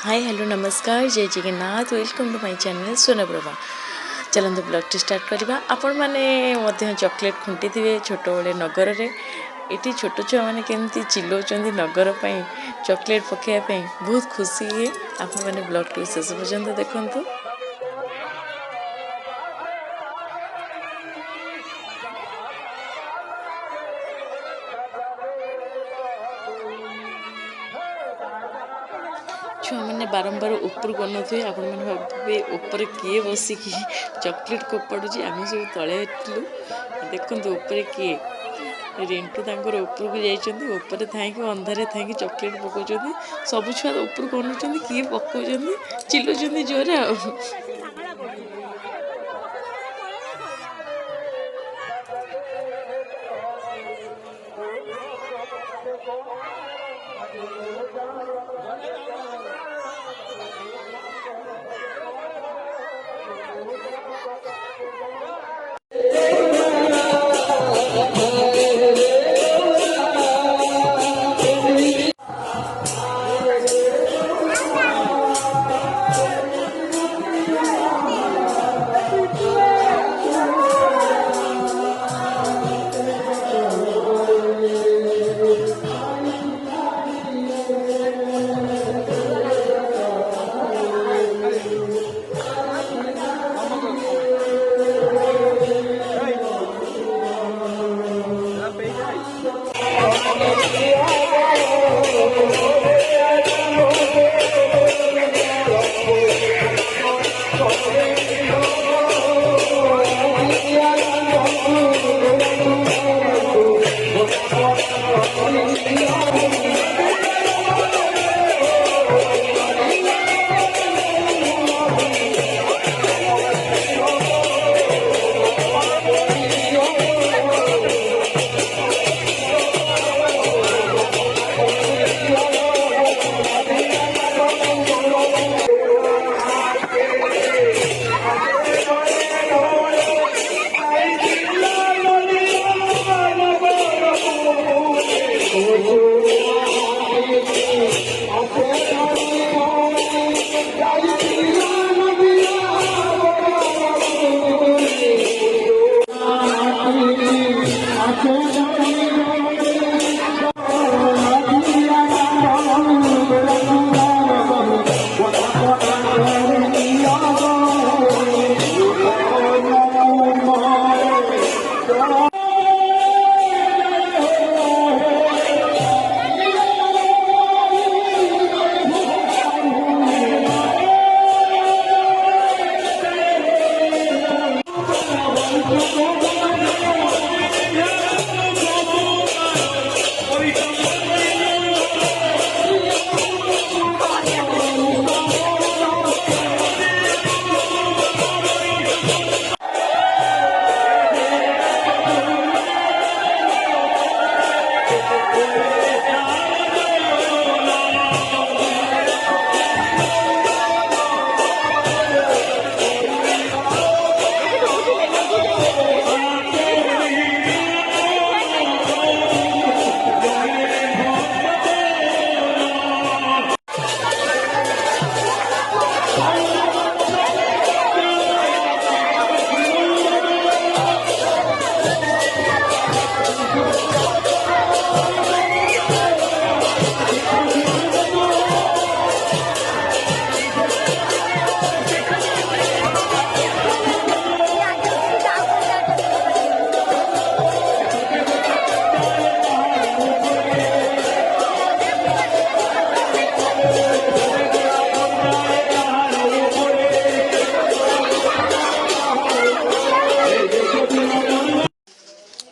हाय hello नमस्कार जय Jagannath welcome to my channel Sonaprabha. चलते ब्लॉग स्टार्ट करवा। आपण मैंने चॉकलेट खुंटी थे छोट बड़े नगर में ये छोट छुआ मैंने केमती चिल्लाऊँ नगर पर चॉकलेट पकाइवाई बहुत खुशी है। आपण मैंने ब्लॉग टू शेष पर्यंत देखु। छुआ मैंने बारंबार ऊपर गनुथे आपण मैंने भावे ऊपर किए बसिकी चॉकलेट कोपाड़ू आम सब तले देखु ऊपर किए रिंटू तांकर ऊपर को जाइए ऊपर थी अंधारे थी चॉकलेट पकाउं सब छुआ ऊपर गनुंट किए पकाउं चिल्लुं जोरे आ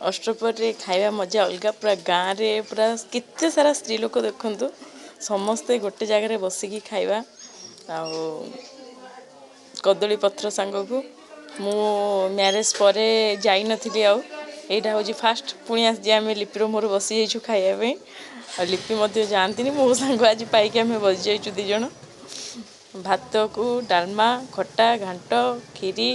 अष्टप्रहरी खाଇବା मजा अलग पूरा गाँव रे पूरा केते सारा स्त्री लोक देखंतु समस्ते गोटे जगह बसिकी खाଇବା आ कदली पत्र सांग को मु मैरेज पर जाई नथिली आ एटा हो फास्ट पुणी आज आम लिपिर मोर बसी जाइछु खाइबा आ लिपि मध्य जानती मो सांग आज पाइक आम बसी जाइछु 2 जण भात को डालमा खट्टा घांट खीरी